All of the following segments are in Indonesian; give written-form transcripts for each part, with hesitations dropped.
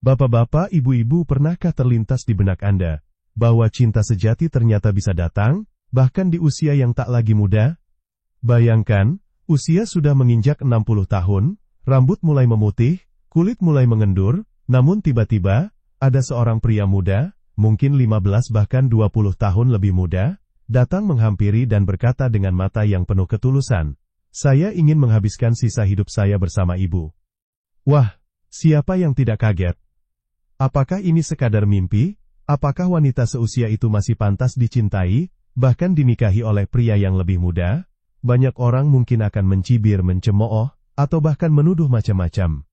Bapak-bapak, ibu-ibu, pernahkah terlintas di benak Anda bahwa cinta sejati ternyata bisa datang, bahkan di usia yang tak lagi muda? Bayangkan, usia sudah menginjak 60 tahun, rambut mulai memutih, kulit mulai mengendur, namun tiba-tiba, ada seorang pria muda, mungkin 15 bahkan 20 tahun lebih muda, datang menghampiri dan berkata dengan mata yang penuh ketulusan, "Saya ingin menghabiskan sisa hidup saya bersama ibu." Wah, siapa yang tidak kaget? Apakah ini sekadar mimpi? Apakah wanita seusia itu masih pantas dicintai, bahkan dinikahi oleh pria yang lebih muda? Banyak orang mungkin akan mencibir, mencemooh, atau bahkan menuduh macam-macam.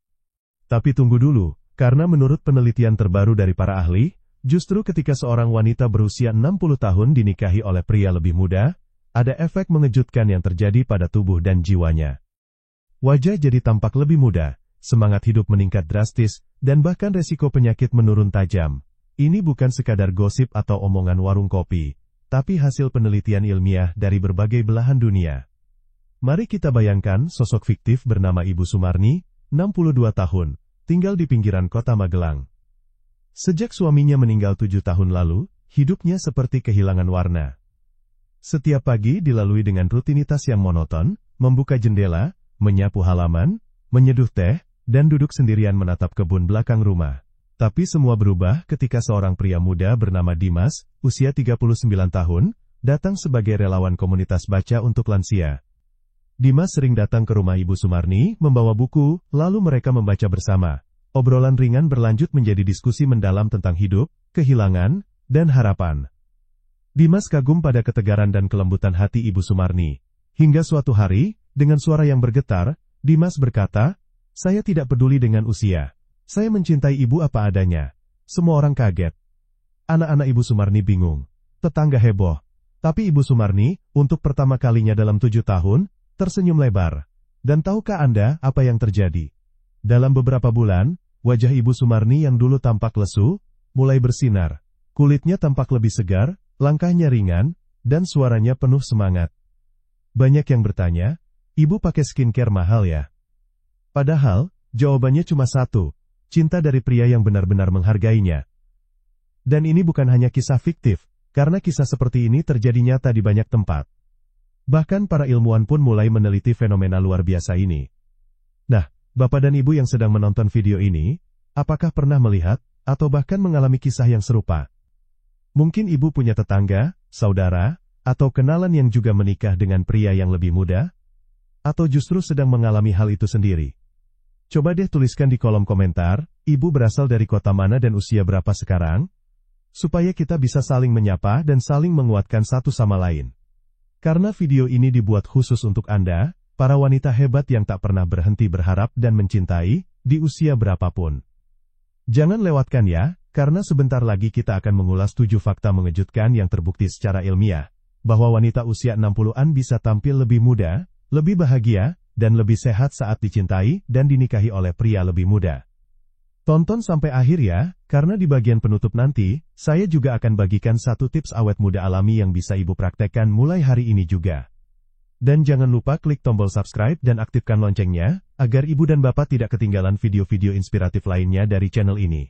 Tapi tunggu dulu, karena menurut penelitian terbaru dari para ahli, justru ketika seorang wanita berusia 60 tahun dinikahi oleh pria lebih muda, ada efek mengejutkan yang terjadi pada tubuh dan jiwanya. Wajah jadi tampak lebih muda, semangat hidup meningkat drastis, dan bahkan resiko penyakit menurun tajam. Ini bukan sekadar gosip atau omongan warung kopi, tapi hasil penelitian ilmiah dari berbagai belahan dunia. Mari kita bayangkan sosok fiktif bernama Ibu Sumarni, 62 tahun, tinggal di pinggiran kota Magelang. Sejak suaminya meninggal 7 tahun lalu, hidupnya seperti kehilangan warna. Setiap pagi dilalui dengan rutinitas yang monoton, membuka jendela, menyapu halaman, menyeduh teh, dan duduk sendirian menatap kebun belakang rumah. Tapi semua berubah ketika seorang pria muda bernama Dimas, usia 39 tahun, datang sebagai relawan komunitas baca untuk lansia. Dimas sering datang ke rumah Ibu Sumarni, membawa buku, lalu mereka membaca bersama. Obrolan ringan berlanjut menjadi diskusi mendalam tentang hidup, kehilangan, dan harapan. Dimas kagum pada ketegaran dan kelembutan hati Ibu Sumarni. Hingga suatu hari, dengan suara yang bergetar, Dimas berkata, "Saya tidak peduli dengan usia. Saya mencintai ibu apa adanya." Semua orang kaget. Anak-anak Ibu Sumarni bingung. Tetangga heboh. Tapi Ibu Sumarni, untuk pertama kalinya dalam 7 tahun, tersenyum lebar. Dan tahukah Anda apa yang terjadi? Dalam beberapa bulan, wajah Ibu Sumarni yang dulu tampak lesu, mulai bersinar. Kulitnya tampak lebih segar, langkahnya ringan, dan suaranya penuh semangat. Banyak yang bertanya, "Ibu pakai skincare mahal ya?" Padahal, jawabannya cuma satu, cinta dari pria yang benar-benar menghargainya. Dan ini bukan hanya kisah fiktif, karena kisah seperti ini terjadi nyata di banyak tempat. Bahkan para ilmuwan pun mulai meneliti fenomena luar biasa ini. Nah, Bapak dan Ibu yang sedang menonton video ini, apakah pernah melihat, atau bahkan mengalami kisah yang serupa? Mungkin Ibu punya tetangga, saudara, atau kenalan yang juga menikah dengan pria yang lebih muda? Atau justru sedang mengalami hal itu sendiri? Coba deh tuliskan di kolom komentar, Ibu berasal dari kota mana dan usia berapa sekarang? Supaya kita bisa saling menyapa dan saling menguatkan satu sama lain. Karena video ini dibuat khusus untuk Anda, para wanita hebat yang tak pernah berhenti berharap dan mencintai, di usia berapapun. Jangan lewatkan ya, karena sebentar lagi kita akan mengulas 7 fakta mengejutkan yang terbukti secara ilmiah, bahwa wanita usia 60-an bisa tampil lebih muda, lebih bahagia, dan lebih sehat saat dicintai dan dinikahi oleh pria lebih muda. Tonton sampai akhir ya, karena di bagian penutup nanti, saya juga akan bagikan satu tips awet muda alami yang bisa Ibu praktekkan mulai hari ini juga. Dan jangan lupa klik tombol subscribe dan aktifkan loncengnya, agar Ibu dan Bapak tidak ketinggalan video-video inspiratif lainnya dari channel ini.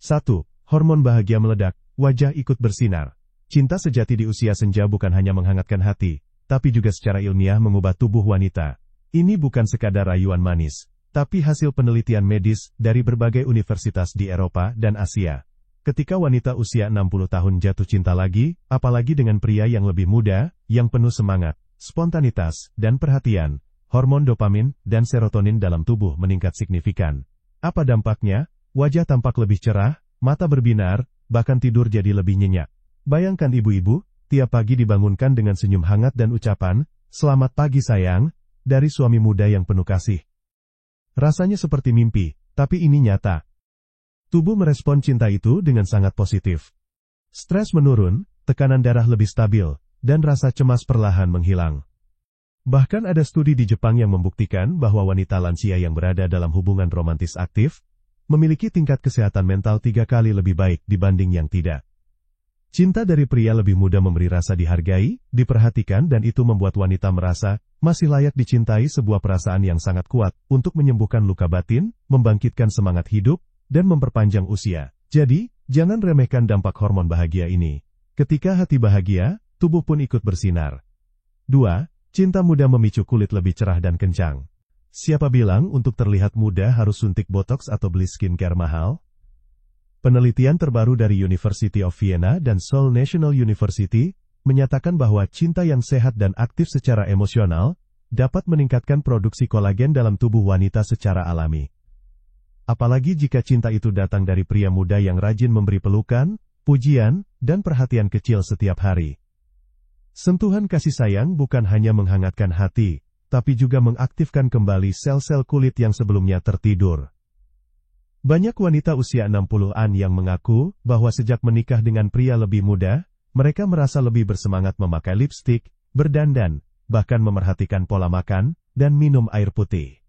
1. Hormon bahagia meledak, wajah ikut bersinar. Cinta sejati di usia senja bukan hanya menghangatkan hati, tapi juga secara ilmiah mengubah tubuh wanita. Ini bukan sekadar rayuan manis, tapi hasil penelitian medis dari berbagai universitas di Eropa dan Asia. Ketika wanita usia 60 tahun jatuh cinta lagi, apalagi dengan pria yang lebih muda, yang penuh semangat, spontanitas, dan perhatian, hormon dopamin dan serotonin dalam tubuh meningkat signifikan. Apa dampaknya? Wajah tampak lebih cerah, mata berbinar, bahkan tidur jadi lebih nyenyak. Bayangkan ibu-ibu, tiap pagi dibangunkan dengan senyum hangat dan ucapan, "Selamat pagi sayang," dari suami muda yang penuh kasih. Rasanya seperti mimpi, tapi ini nyata. Tubuh merespon cinta itu dengan sangat positif. Stres menurun, tekanan darah lebih stabil, dan rasa cemas perlahan menghilang. Bahkan ada studi di Jepang yang membuktikan bahwa wanita lansia yang berada dalam hubungan romantis aktif, memiliki tingkat kesehatan mental 3 kali lebih baik dibanding yang tidak. Cinta dari pria lebih muda memberi rasa dihargai, diperhatikan dan itu membuat wanita merasa masih layak dicintai, sebuah perasaan yang sangat kuat untuk menyembuhkan luka batin, membangkitkan semangat hidup, dan memperpanjang usia. Jadi, jangan remehkan dampak hormon bahagia ini. Ketika hati bahagia, tubuh pun ikut bersinar. 2. Cinta muda memicu kulit lebih cerah dan kencang. Siapa bilang untuk terlihat muda harus suntik botox atau beli skincare mahal? Penelitian terbaru dari University of Vienna dan Seoul National University menyatakan bahwa cinta yang sehat dan aktif secara emosional dapat meningkatkan produksi kolagen dalam tubuh wanita secara alami. Apalagi jika cinta itu datang dari pria muda yang rajin memberi pelukan, pujian, dan perhatian kecil setiap hari. Sentuhan kasih sayang bukan hanya menghangatkan hati, tapi juga mengaktifkan kembali sel-sel kulit yang sebelumnya tertidur. Banyak wanita usia 60-an yang mengaku bahwa sejak menikah dengan pria lebih muda, mereka merasa lebih bersemangat memakai lipstik, berdandan, bahkan memerhatikan pola makan, dan minum air putih.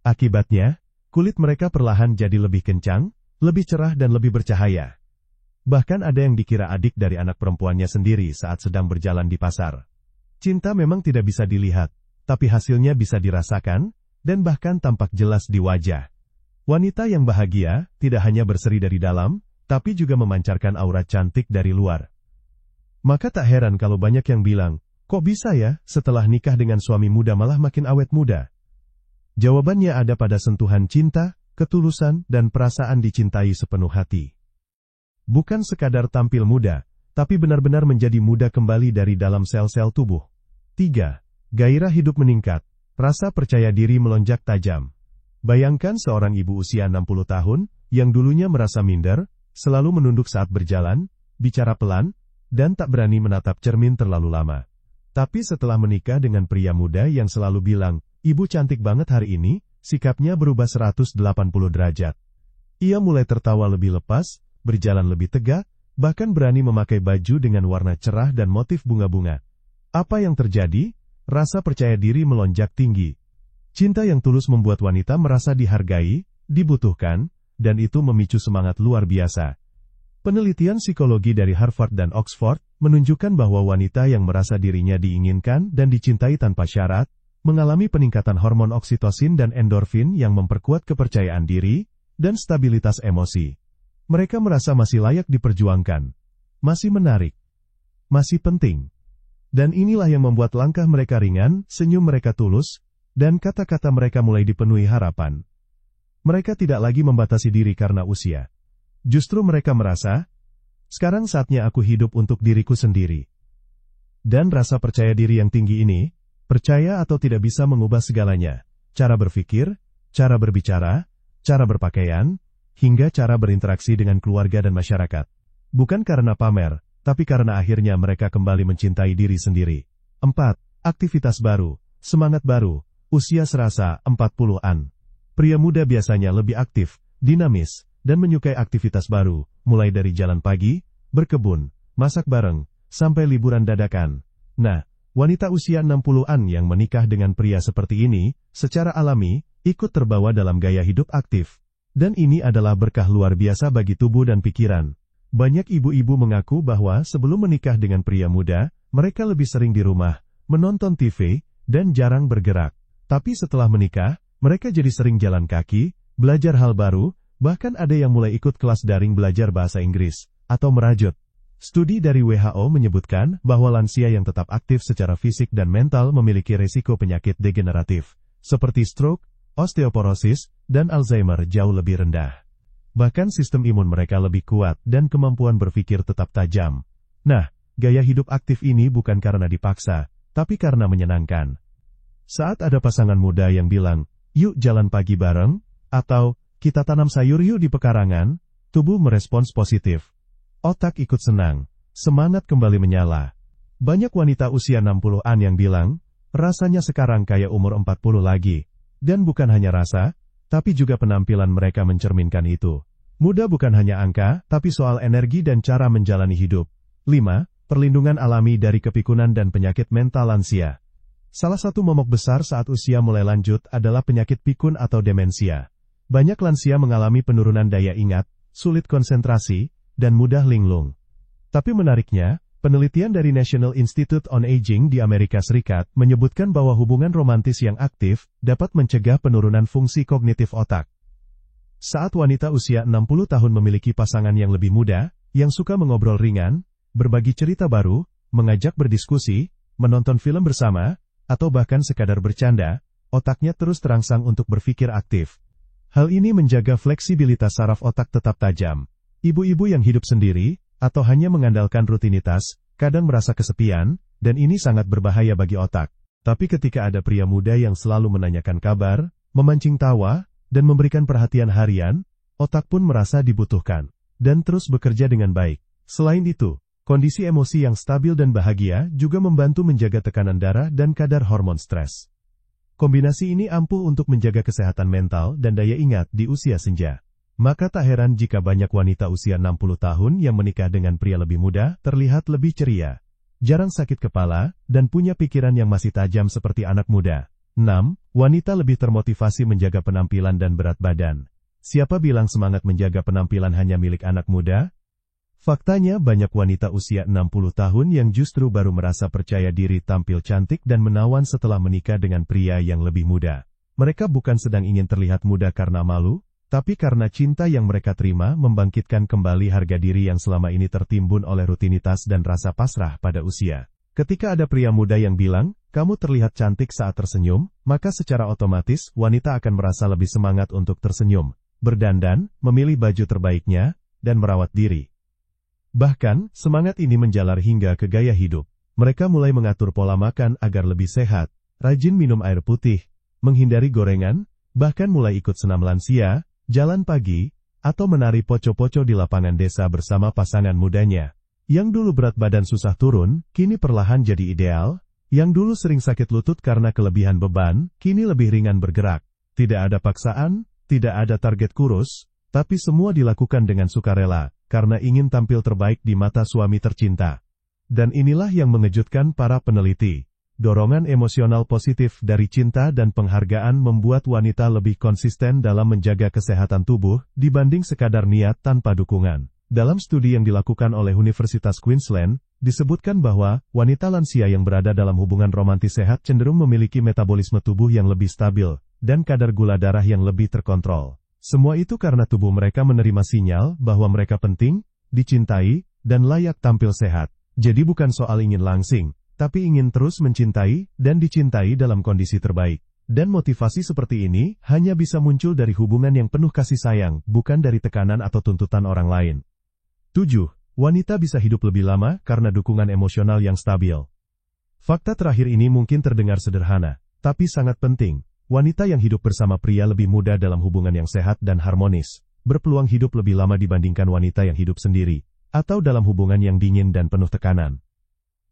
Akibatnya, kulit mereka perlahan jadi lebih kencang, lebih cerah dan lebih bercahaya. Bahkan ada yang dikira adik dari anak perempuannya sendiri saat sedang berjalan di pasar. Cinta memang tidak bisa dilihat, tapi hasilnya bisa dirasakan, dan bahkan tampak jelas di wajah. Wanita yang bahagia tidak hanya berseri dari dalam, tapi juga memancarkan aura cantik dari luar. Maka tak heran kalau banyak yang bilang, kok bisa ya, setelah nikah dengan suami muda malah makin awet muda? Jawabannya ada pada sentuhan cinta, ketulusan, dan perasaan dicintai sepenuh hati. Bukan sekadar tampil muda, tapi benar-benar menjadi muda kembali dari dalam sel-sel tubuh. 3. Gairah hidup meningkat, rasa percaya diri melonjak tajam. Bayangkan seorang ibu usia 60 tahun, yang dulunya merasa minder, selalu menunduk saat berjalan, bicara pelan, dan tak berani menatap cermin terlalu lama. Tapi setelah menikah dengan pria muda yang selalu bilang, "Ibu cantik banget hari ini," sikapnya berubah 180 derajat. Ia mulai tertawa lebih lepas, berjalan lebih tegak, bahkan berani memakai baju dengan warna cerah dan motif bunga-bunga. Apa yang terjadi? Rasa percaya diri melonjak tinggi. Cinta yang tulus membuat wanita merasa dihargai, dibutuhkan, dan itu memicu semangat luar biasa. Penelitian psikologi dari Harvard dan Oxford menunjukkan bahwa wanita yang merasa dirinya diinginkan dan dicintai tanpa syarat, mengalami peningkatan hormon oksitosin dan endorfin yang memperkuat kepercayaan diri dan stabilitas emosi. Mereka merasa masih layak diperjuangkan, masih menarik, masih penting. Dan inilah yang membuat langkah mereka ringan, senyum mereka tulus, dan kata-kata mereka mulai dipenuhi harapan. Mereka tidak lagi membatasi diri karena usia. Justru mereka merasa, sekarang saatnya aku hidup untuk diriku sendiri. Dan rasa percaya diri yang tinggi ini, percaya atau tidak bisa mengubah segalanya. Cara berpikir, cara berbicara, cara berpakaian, hingga cara berinteraksi dengan keluarga dan masyarakat. Bukan karena pamer, tapi karena akhirnya mereka kembali mencintai diri sendiri. 4. Aktivitas baru, semangat baru, usia serasa 40-an. Pria muda biasanya lebih aktif, dinamis, dan menyukai aktivitas baru, mulai dari jalan pagi, berkebun, masak bareng, sampai liburan dadakan. Nah, wanita usia 60-an yang menikah dengan pria seperti ini, secara alami, ikut terbawa dalam gaya hidup aktif. Dan ini adalah berkah luar biasa bagi tubuh dan pikiran. Banyak ibu-ibu mengaku bahwa sebelum menikah dengan pria muda, mereka lebih sering di rumah, menonton TV, dan jarang bergerak. Tapi setelah menikah, mereka jadi sering jalan kaki, belajar hal baru, bahkan ada yang mulai ikut kelas daring belajar bahasa Inggris, atau merajut. Studi dari WHO menyebutkan bahwa lansia yang tetap aktif secara fisik dan mental memiliki resiko penyakit degeneratif, seperti stroke, osteoporosis, dan Alzheimer jauh lebih rendah. Bahkan sistem imun mereka lebih kuat dan kemampuan berpikir tetap tajam. Nah, gaya hidup aktif ini bukan karena dipaksa, tapi karena menyenangkan. Saat ada pasangan muda yang bilang, "Yuk jalan pagi bareng," atau "Kita tanam sayur yuk di pekarangan," tubuh merespons positif. Otak ikut senang, semangat kembali menyala. Banyak wanita usia 60-an yang bilang, rasanya sekarang kayak umur 40 lagi. Dan bukan hanya rasa, tapi juga penampilan mereka mencerminkan itu. Muda bukan hanya angka, tapi soal energi dan cara menjalani hidup. 5. Perlindungan alami dari kepikunan dan penyakit mental lansia. Salah satu momok besar saat usia mulai lanjut adalah penyakit pikun atau demensia. Banyak lansia mengalami penurunan daya ingat, sulit konsentrasi, dan mudah linglung. Tapi menariknya, penelitian dari National Institute on Aging di Amerika Serikat menyebutkan bahwa hubungan romantis yang aktif dapat mencegah penurunan fungsi kognitif otak. Saat wanita usia 60 tahun memiliki pasangan yang lebih muda, yang suka mengobrol ringan, berbagi cerita baru, mengajak berdiskusi, menonton film bersama, atau bahkan sekadar bercanda, otaknya terus terangsang untuk berpikir aktif. Hal ini menjaga fleksibilitas saraf otak tetap tajam. Ibu-ibu yang hidup sendiri, atau hanya mengandalkan rutinitas, kadang merasa kesepian, dan ini sangat berbahaya bagi otak. Tapi ketika ada pria muda yang selalu menanyakan kabar, memancing tawa, dan memberikan perhatian harian, otak pun merasa dibutuhkan, dan terus bekerja dengan baik. Selain itu, kondisi emosi yang stabil dan bahagia juga membantu menjaga tekanan darah dan kadar hormon stres. Kombinasi ini ampuh untuk menjaga kesehatan mental dan daya ingat di usia senja. Maka tak heran jika banyak wanita usia 60 tahun yang menikah dengan pria lebih muda terlihat lebih ceria, jarang sakit kepala, dan punya pikiran yang masih tajam seperti anak muda. 6. Wanita lebih termotivasi menjaga penampilan dan berat badan. Siapa bilang semangat menjaga penampilan hanya milik anak muda? Faktanya banyak wanita usia 60 tahun yang justru baru merasa percaya diri tampil cantik dan menawan setelah menikah dengan pria yang lebih muda. Mereka bukan sedang ingin terlihat muda karena malu, tapi karena cinta yang mereka terima membangkitkan kembali harga diri yang selama ini tertimbun oleh rutinitas dan rasa pasrah pada usia. Ketika ada pria muda yang bilang, kamu terlihat cantik saat tersenyum, maka secara otomatis wanita akan merasa lebih semangat untuk tersenyum, berdandan, memilih baju terbaiknya, dan merawat diri. Bahkan, semangat ini menjalar hingga ke gaya hidup. Mereka mulai mengatur pola makan agar lebih sehat, rajin minum air putih, menghindari gorengan, bahkan mulai ikut senam lansia, jalan pagi, atau menari poco-poco di lapangan desa bersama pasangan mudanya. Yang dulu berat badan susah turun, kini perlahan jadi ideal. Yang dulu sering sakit lutut karena kelebihan beban, kini lebih ringan bergerak. Tidak ada paksaan, tidak ada target kurus, tapi semua dilakukan dengan sukarela, karena ingin tampil terbaik di mata suami tercinta. Dan inilah yang mengejutkan para peneliti. Dorongan emosional positif dari cinta dan penghargaan membuat wanita lebih konsisten dalam menjaga kesehatan tubuh, dibanding sekadar niat tanpa dukungan. Dalam studi yang dilakukan oleh Universitas Queensland, disebutkan bahwa wanita lansia yang berada dalam hubungan romantis sehat cenderung memiliki metabolisme tubuh yang lebih stabil, dan kadar gula darah yang lebih terkontrol. Semua itu karena tubuh mereka menerima sinyal bahwa mereka penting, dicintai, dan layak tampil sehat. Jadi bukan soal ingin langsing, tapi ingin terus mencintai dan dicintai dalam kondisi terbaik. Dan motivasi seperti ini hanya bisa muncul dari hubungan yang penuh kasih sayang, bukan dari tekanan atau tuntutan orang lain. 7. Wanita bisa hidup lebih lama karena dukungan emosional yang stabil. Fakta terakhir ini mungkin terdengar sederhana, tapi sangat penting. Wanita yang hidup bersama pria lebih muda dalam hubungan yang sehat dan harmonis, berpeluang hidup lebih lama dibandingkan wanita yang hidup sendiri, atau dalam hubungan yang dingin dan penuh tekanan.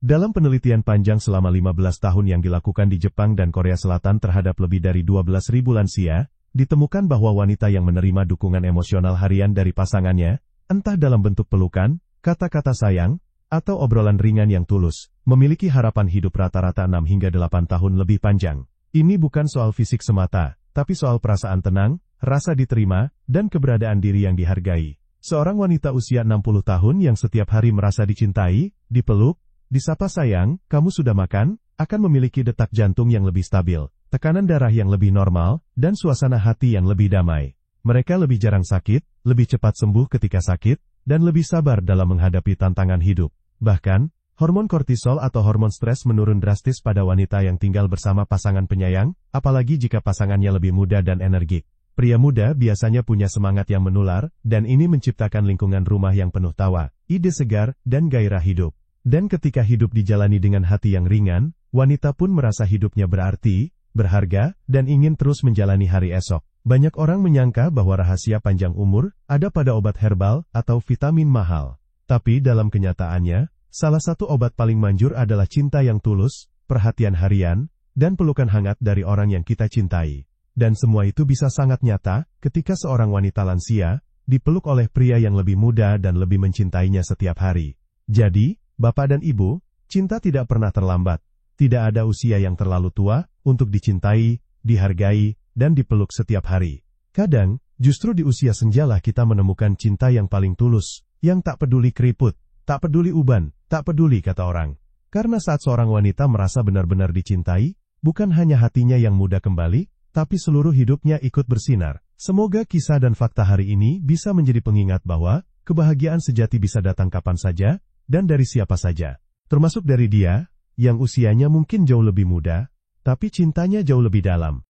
Dalam penelitian panjang selama 15 tahun yang dilakukan di Jepang dan Korea Selatan terhadap lebih dari 12.000 lansia, ditemukan bahwa wanita yang menerima dukungan emosional harian dari pasangannya, entah dalam bentuk pelukan, kata-kata sayang, atau obrolan ringan yang tulus, memiliki harapan hidup rata-rata 6 hingga 8 tahun lebih panjang. Ini bukan soal fisik semata, tapi soal perasaan tenang, rasa diterima, dan keberadaan diri yang dihargai. Seorang wanita usia 60 tahun yang setiap hari merasa dicintai, dipeluk, disapa sayang, kamu sudah makan, akan memiliki detak jantung yang lebih stabil, tekanan darah yang lebih normal, dan suasana hati yang lebih damai. Mereka lebih jarang sakit, lebih cepat sembuh ketika sakit, dan lebih sabar dalam menghadapi tantangan hidup. Bahkan, hormon kortisol atau hormon stres menurun drastis pada wanita yang tinggal bersama pasangan penyayang, apalagi jika pasangannya lebih muda dan energik. Pria muda biasanya punya semangat yang menular, dan ini menciptakan lingkungan rumah yang penuh tawa, ide segar, dan gairah hidup. Dan ketika hidup dijalani dengan hati yang ringan, wanita pun merasa hidupnya berarti, berharga, dan ingin terus menjalani hari esok. Banyak orang menyangka bahwa rahasia panjang umur ada pada obat herbal atau vitamin mahal. Tapi dalam kenyataannya, salah satu obat paling manjur adalah cinta yang tulus, perhatian harian, dan pelukan hangat dari orang yang kita cintai. Dan semua itu bisa sangat nyata ketika seorang wanita lansia dipeluk oleh pria yang lebih muda dan lebih mencintainya setiap hari. Jadi, Bapak dan Ibu, cinta tidak pernah terlambat. Tidak ada usia yang terlalu tua untuk dicintai, dihargai, dan dipeluk setiap hari. Kadang, justru di usia senjalah kita menemukan cinta yang paling tulus, yang tak peduli keriput, tak peduli uban, tak peduli kata orang. Karena saat seorang wanita merasa benar-benar dicintai, bukan hanya hatinya yang muda kembali, tapi seluruh hidupnya ikut bersinar. Semoga kisah dan fakta hari ini bisa menjadi pengingat bahwa kebahagiaan sejati bisa datang kapan saja dan dari siapa saja. Termasuk dari dia, yang usianya mungkin jauh lebih muda, tapi cintanya jauh lebih dalam.